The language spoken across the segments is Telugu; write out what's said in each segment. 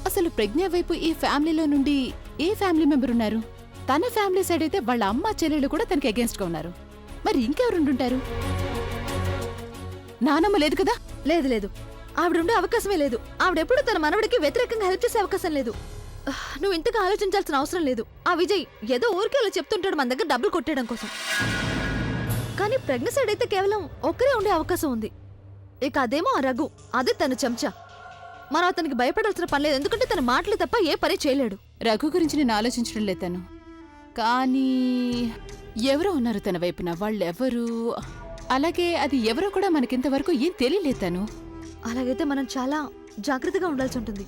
అసలు ప్రజ్ఞ వైపు ఈ ఫ్యామిలీలో నుండి ఏ ఫ్యామిలీ మెంబర్ ఉన్నారు? తన ఫ్యామిలీ సైడ్ అయితే వాళ్ళ అమ్మ చెల్లెళ్ళు కూడా తనకి అగేన్స్ట్ గా ఉన్నారు. మరి ఇంకెవరుంటుంటారు? నానమ్మ లేదు కదా? లేదు లేదు, ఆవిడుండే అవకాశమే లేదు. ఆవిడెప్పుడు తన మనవడికి వ్యతిరేకంగా హెల్ప్ చేసే అవకాశం లేదు. నువ్వు ఇంతగా ఆలోచించాల్సిన అవసరం లేదు. ఆ విజయ్ ఏదో ఊరికే అలా చెప్తుంటాడు మన దగ్గర డబ్బులు కొట్టేయడం కోసం. కానీ ప్రజ్ఞ సైడ్ అయితే కేవలం ఒక్కరే ఉండే అవకాశం ఉంది. ఇక అదేమో ఆ రఘు, అదే తన చెంచా. మనం అతనికి భయపడాల్సిన పని లేదు, ఎందుకంటే తన మాటలు తప్ప ఏ పని చేయలేడు. రఘు గురించి నేను ఆలోచించడం లేదు తను. కానీ ఎవరో ఉన్నారు తన వైపున. వాళ్ళెవరు? అలాగే అది ఎవరో కూడా మనకింతవరకు ఏం తెలియలేదు తను. అలాగైతే మనం చాలా జాగ్రత్తగా ఉండాల్సి ఉంటుంది.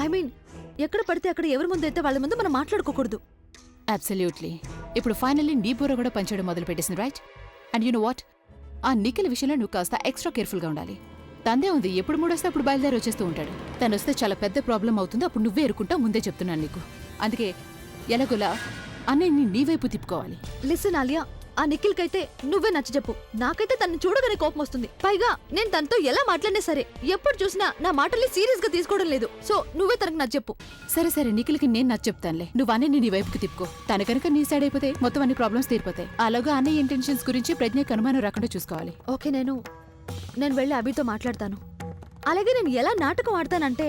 ఐ మీన్, ఎక్కడ పడితే అక్కడ ఎవరి ముందు అయితే వాళ్ళ ముందు మనం మాట్లాడుకోకూడదు. అబ్సల్యూట్లీ. ఇప్పుడు ఫైనల్లీ నీ బుర్ర కూడా పనిచేయడం మొదలు పెట్టేసింది, right? And you know what, ఆ నిఖిల్ విషయంలో నువ్వు కాస్త ఎక్స్ట్రా కేర్ఫుల్గా ఉండాలి. తందే ఉంది, ఎప్పుడు మూడొస్తే అప్పుడు బయలుదేరి వచ్చేస్తూ ఉంటాడు. తను వస్తే చాలా పెద్ద ప్రాబ్లం అవుతుంది, అప్పుడు నువ్వే ఎరుకుంటా. ముందే చెప్తున్నాను నీకు. అందుకే ఎలాగోలా అన్నయ్యని నీ వైపు తిప్పుకోవాలి. లిసన్ ఆలియా, ఆ నిఖిల్కైతే నువ్వే నచ్చజెప్పు. నాకైతే తనని చూడగానే కోపం వస్తుంది. పైగా నేను తనతో ఎలా మాట్లాడినా సరే ఎప్పుడు చూసినా నా మాటల్ని సీరియస్ గా తీసుకోవడం లేదు. సో నువ్వే తనకు నచ్చజెప్పు. సరే సరే, నిఖిల్కి నేను నచ్చ చెప్తానులే. నువ్వు అన్నయ్యని నీ వైపుకి తిప్పుకో. తన కనుక నీ సైడ్ అయిపోతే మొత్తం అన్ని ప్రాబ్లమ్స్ తీరిపోతాయి. అలాగా అన్నయ్య ఇంటెన్షన్స్ గురించి ప్రజ్ఞకు అనుమానం రాకుండా చూసుకోవాలి. ఓకే, నేను వెళ్ళి అభితో మాట్లాడతాను. అలాగే నేను ఎలా నాటకం ఆడతానంటే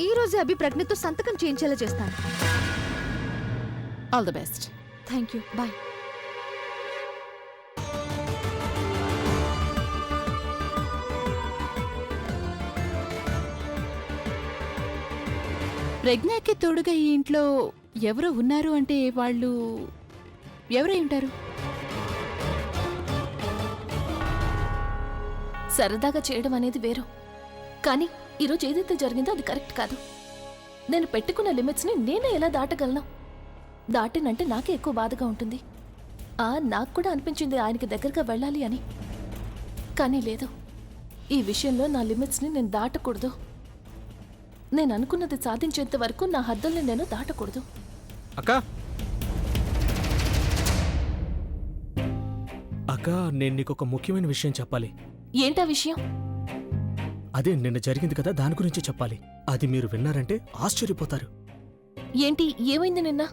ఈ రోజే అభి ప్రజ్ఞతో సంతకం చేయించేలా చేస్తాను. All the best. Thank you, bye. ప్రజ్ఞకి తోడుగా ఈ ఇంట్లో ఎవరో ఉన్నారు అంటే వాళ్ళు ఎవరై ఉంటారు? సరదాగా చేయడం అనేది వేరు, కానీ ఈరోజు ఏదైతే జరిగిందో అది కరెక్ట్ కాదు. నేను పెట్టుకున్న లిమిట్స్ని నేనే ఎలా దాటగలను? దాటినంటే నాకే ఎక్కువ బాధగా ఉంటుంది. నాకు కూడా అనిపించింది ఆయనకి దగ్గరగా వెళ్ళాలి అని, కానీ లేదు. ఈ విషయంలో నా లిమిట్స్ని నేను దాటకూడదు. నేను అనుకున్నది సాధించేంత వరకు నా హద్దుల్ని నేను దాటకూడదు. అక్క, నేను నీకు ఒక ముఖ్యమైన విషయం చెప్పాలి. ఏంటా విషయం? అదే నిన్న జరిగింది కదా, దాని గురించి చెప్పాలి. అది మీరు విన్నారంటే ఆశ్చర్యపోతారు. ఏంటి, ఏమైంది నిన్న?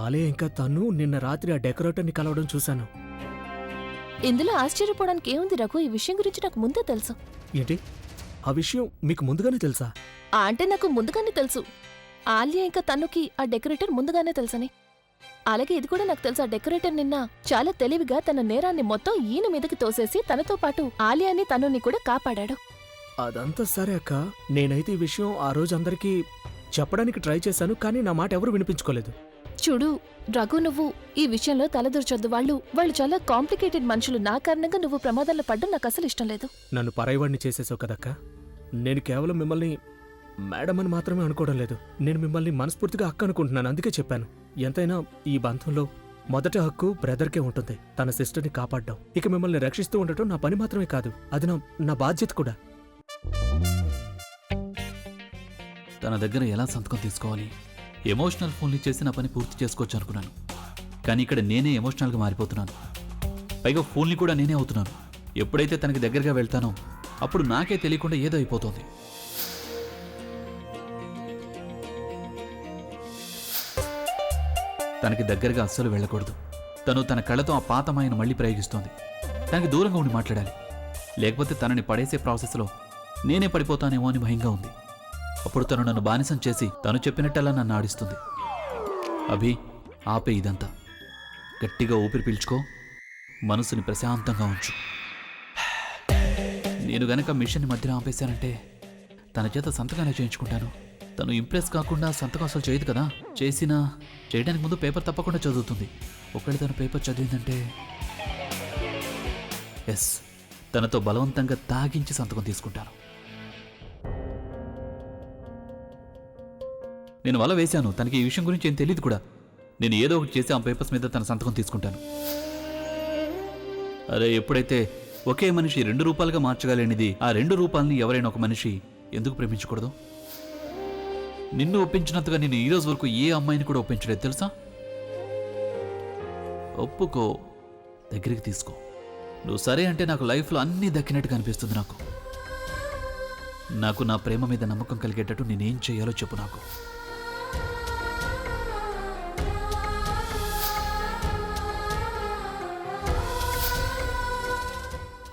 ఆలే ఇంకా తను నిన్న రాత్రి ఆ డెకరేటర్ని కలవడం చూశాను. ఇందులో ఆశ్చర్యపోవడానికి ఏముంది రఘు? ఈ విషయం గురించి నాకు ముందే తెలుసు. ఏంటి, ఆ విషయం మీకు ముందుగానే తెలుసా? అంటే నాకు ముందుగానే తెలుసు. ఆలియా ఇంకా తన్నుకి ఆ డెకరేటర్ ముందుగానే తెలుసని. అలాగే ఇది కూడా నాకు తెలుసు, ఆ డెకరేటర్ నిన్న చాలా తెలివిగా తన నేరాన్ని మొత్తం ఈయన మీదకి తోసేసి తనతో పాటు ఆలియాని తన్నుని కూడా కాపాడాడు. అదంతా సరే అక్క, నేనైతే ఈ విషయం ఆ రోజు అందరికీ చెప్పడానికి ట్రై చేశాను, కానీ నా మాట ఎవరు వినిపించుకోలేదు. చూడు రఘు, నువ్వు ఈ విషయంలో తలదూర్చొద్దు. వాళ్ళు చాలా కాంప్లికేటెడ్ మనుషులు. నా కారణంగా నువ్వు ప్రమాదాల్లో పడ్డం నాకు అసలు ఇష్టం లేదు. నన్ను పరాయివాడిని చేసేసావు కదక్క. నేను కేవలం మిమ్మల్ని మేడం అని మాత్రమే అనుకోవడం లేదు. నేను మిమ్మల్ని మనస్ఫూర్తిగా అక్క అనుకుంటున్నాను, అందుకే చెప్పాను. ఎంతైనా ఈ బంధంలో మొదటి హక్కు బ్రదర్కే ఉంటుంది, తన సిస్టర్ని కాపాడడం. ఇక మిమ్మల్ని రక్షిస్తూ ఉండటం నా పని మాత్రమే కాదు, అది నా బాధ్యత కూడా. తన దగ్గర ఎలా సంతకం తీసుకోవాలి, ఎమోషనల్ ఫోన్లు చేసి నా పని పూర్తి చేసుకోవచ్చు అనుకున్నాను. కానీ ఇక్కడ నేనే ఎమోషనల్గా మారిపోతున్నాను. పైగా ఫోన్లు కూడా నేనే అవుతున్నాను. ఎప్పుడైతే తనకి దగ్గరగా వెళ్తానో అప్పుడు నాకే తెలియకుండా ఏదో అయిపోతుంది. తనకి దగ్గరగా అస్సలు వెళ్ళకూడదు. తను తన కళ్ళతో ఆ పాతమాయను మళ్ళీ ప్రయోగిస్తోంది. తనకి దూరంగా ఉండి మాట్లాడాలి, లేకపోతే తనని పడేసే ప్రాసెస్లో నేనే పడిపోతానేమో అని భయంగా ఉంది. అప్పుడు తను నన్ను బానిసం చేసి తను చెప్పినట్టల్లా నన్ను ఆడిస్తుంది. అభి, ఆపే ఇదంతా. గట్టిగా ఊపిరి పీల్చుకో, మనసుని ప్రశాంతంగా ఉంచు. నేను గనక మిషన్ని మధ్యలో ఆపేశానంటే తన చేత సంతకాలే చేయించుకుంటాను. తను ఇంప్రెస్ కాకుండా సంతకం అసలు చేయదు కదా. చేయడానికి ముందు పేపర్ తప్పకుండా చదువుతుంది. ఒకవేళ తను పేపర్ చదివిందంటే ఎస్, తనతో బలవంతంగా తాగించి సంతకం తీసుకుంటాను. నేను వల వేశాను, తనకి ఈ విషయం గురించి ఏం తెలియదు కూడా. నేను ఏదో ఒకటి చేసి ఆ పేపర్స్ మీద తన సంతకం తీసుకుంటాను. అరే, ఎప్పుడైతే ఒకే మనిషి 2 రూపాలుగా మార్చగలేనిది, ఆ 2 రూపాలని ఎవరైనా ఒక మనిషి ఎందుకు ప్రేమించకూడదు? నిన్ను ఒప్పించినంతగా నేను ఈ రోజు వరకు ఏ అమ్మాయిని కూడా ఒప్పించలేదు తెలుసా? ఒప్పుకో, దగ్గరికి తీసుకో. నువ్వు సరే అంటే నాకు లైఫ్లో అన్నీ దక్కినట్టుగా అనిపిస్తుంది. నాకు నాకు నా ప్రేమ మీద నమ్మకం కలిగేటట్టు నేనేం చేయాలో చెప్పు నాకు.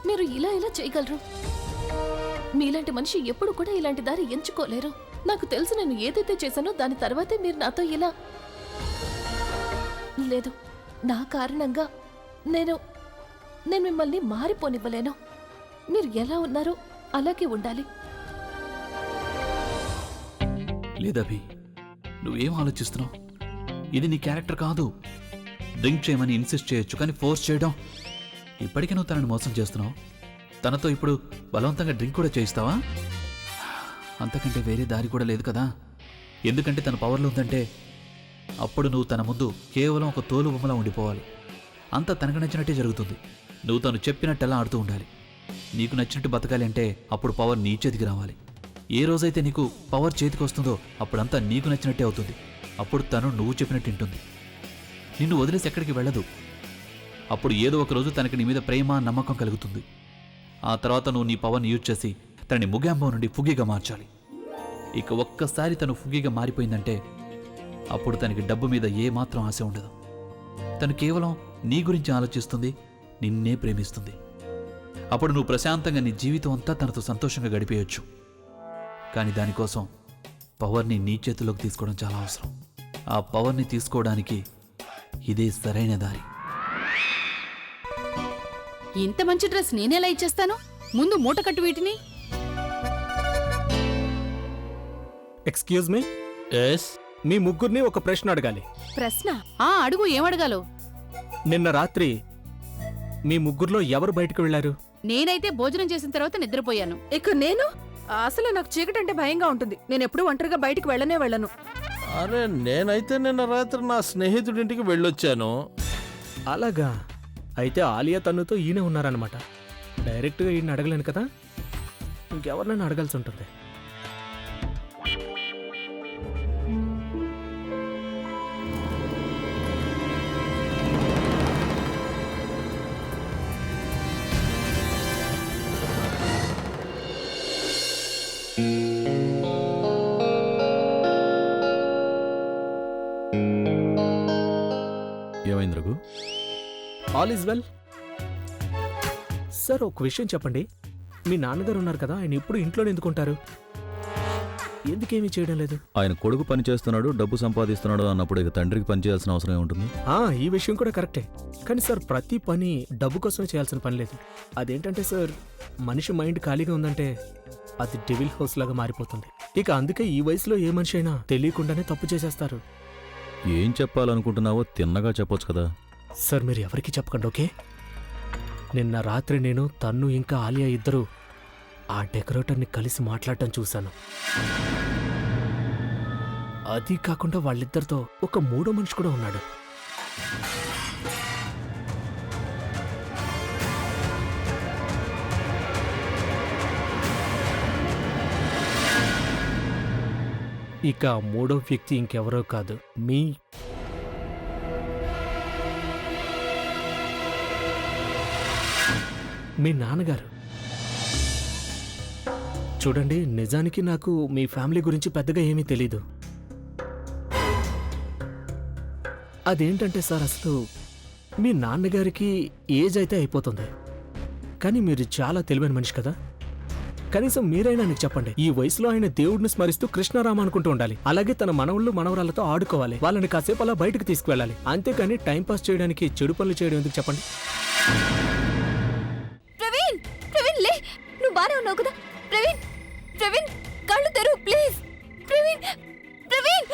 మీరు ఇలా ఇలా చేయగలరు? మీలాంటి మనిషి ఎప్పుడు కూడా ఇలాంటి దారి ఎంచుకోలేరు. నాకు తెలుసు నేను ఏదైతే చేశానో దాని తర్వాతే మీరు నాతో ఇలా. లేదు, నా కారణంగా నేను మిమ్మల్ని మారిపోనివ్వలేను. మీరు ఎలా ఉన్నారో అలాగే ఉండాలి. లేదభి, నువ్వేం ఆలోచిస్తున్నావు? ఇది నీ క్యారెక్టర్ కాదు. డ్రింక్ చేయమని ఇన్సిస్ట్ చేయొచ్చు, కానీ ఫోర్స్ చేయడం. ఇప్పటికే నువ్వు తనని మోసం చేస్తున్నావు. తనతో ఇప్పుడు బలవంతంగా డ్రింక్ కూడా చేయిస్తావా? అంతకంటే వేరే దారి కూడా లేదు కదా. ఎందుకంటే తన పవర్లో ఉందంటే అప్పుడు నువ్వు తన ముందు కేవలం ఒక తోలు బొమ్మలా ఉండిపోవాలి. అంతా తనకు నచ్చినట్టే జరుగుతుంది. నువ్వు తను చెప్పినట్టెలా ఆడుతూ ఉండాలి. నీకు నచ్చినట్టు బతకాలి అంటే అప్పుడు పవర్ నీ చేతికి రావాలి. ఏ రోజైతే నీకు పవర్ చేతికి వస్తుందో అప్పుడంతా నీకు నచ్చినట్టే అవుతుంది. అప్పుడు తను నువ్వు చెప్పినట్టు వింటుంది. నిన్ను వదిలేసి ఎక్కడికి వెళ్ళదు. అప్పుడు ఏదో ఒక రోజు తనకి నీ మీద ప్రేమ నమ్మకం కలుగుతుంది. ఆ తర్వాత నువ్వు నీ పవర్ని యూజ్ చేసి తనని ముగాంబో నుండి ఫుగిగా మార్చాలి. ఇక ఒక్కసారి తను ఫుగిగా మారిపోయిందంటే అప్పుడు తనకి డబ్బు మీద ఏమాత్రం ఆశ ఉండదు. తను కేవలం నీ గురించి ఆలోచిస్తుంది, నిన్నే ప్రేమిస్తుంది. అప్పుడు నువ్వు ప్రశాంతంగా నీ జీవితం అంతా తనతో సంతోషంగా గడిపేయొచ్చు. కానీ దానికోసం పవర్ని నీ చేతిలోకి తీసుకోవడం చాలా అవసరం. ఆ పవర్ని తీసుకోవడానికి ఇదే సరైన దారి. ఇంత మంచి డ్రెస్ నేనెలా ఇచ్చేస్తాను? ముందు మూట కట్టు వీటిని. ఎక్స్క్యూజ్ మీ, మీ ముగ్గురిని ఒక ప్రశ్న అడగాలి. ప్రశ్న? అడుగు, ఏమడగాలో. నిన్న రాత్రి మీ ముగ్గురులో ఎవరు బయటకు వెళ్లారు? నేనైతే భోజనం చేసిన తర్వాత నిద్రపోయాను. ఇక నేను అసలు నాకు చీకటి అంటే భయంగా ఉంటుంది. నేను ఎప్పుడూ ఒంటరిగా బయటికి వెళ్ళను. అరే నేనైతే నిన్న రాత్రి నా స్నేహితుడింటికి వెళ్ళొచ్చాను. అలాగా? అయితే ఆలియా తన్నుతో ఈయన ఉన్నారనమాట. డైరెక్ట్గా ఈయన అడగలేను కదా, ఇంకెవరినైనా అడగాల్సి ఉంటుంది. ఏమైంది Raghu? All is well. Sir, ఒక విషయం చెప్పండి. మీ నాన్నగారు ఉన్నారు కదా, ఆయన ఇప్పుడు ఇంట్లోనే ఎందుకుంటారు? ఎందుకేమీ చేయడం లేదు? ఆయన కొడుకు పని చేస్తున్నాడు, డబ్బు సంపాదిస్తున్నాడు అన్నప్పుడు ఇక తండ్రికి పని చేయాల్సిన అవసరం ఏముంటుంది? ఈ విషయం కూడా కరెక్టే. కానీ సార్, ప్రతి పని డబ్బు కోసమే చేయాల్సిన పని లేదు. అదేంటంటే సార్, మనిషి మైండ్ ఖాళీగా ఉందంటే అది డెవిల్ హౌస్ లాగా మారిపోతుంది. ఇక అందుకే ఈ వయసులో ఏ మనిషి అయినా తెలియకుండానే తప్పు చేసేస్తారు. ఏం చెప్పాలనుకుంటున్నావో తిన్నగా చెప్పొచ్చు కదా. సార్, మీరు ఎవరికి చెప్పకండి, ఓకే? నిన్న రాత్రి నేను తన్ను ఇంకా ఆలియా ఇద్దరు ఆ డెకరేటర్ని కలిసి మాట్లాడటం చూశాను. అది కాకుండా వాళ్ళిద్దరితో ఒక మూడో మనిషి కూడా ఉన్నాడు. ఇక మూడో వ్యక్తి ఇంకెవరో కాదు, మీ నాన్నగారు. చూడండి, నిజానికి నాకు మీ ఫ్యామిలీ గురించి పెద్దగా ఏమీ తెలీదు. అదేంటంటే సార్, అసలు మీ నాన్నగారికి ఏజ్ అయితే అయిపోతుంది, కానీ మీరు చాలా తెలివైన మనిషి కదా. కనీసం మీరైనా ఆయనకు చెప్పండి, ఈ వయసులో ఆయన దేవుడిని స్మరిస్తూ కృష్ణారామ అనుకుంటూ ఉండాలి. అలాగే తన మనవళ్ళు మనవరాలతో ఆడుకోవాలి, వాళ్ళని కాసేపు అలా బయటకు తీసుకువెళ్ళాలి. అంతేకాని టైంపాస్ చేయడానికి చెడు పనులు చేయడం ఎందుకు చెప్పండి? ప్రవీణ్, ప్రవీణ్ లే, నువ్వు బానే ఉన్నావు కదా? ప్రవీణ్, ప్రవీణ్ కళ్ళు తెరువు ప్లీజ్. ప్రవీణ్, ప్రవీణ్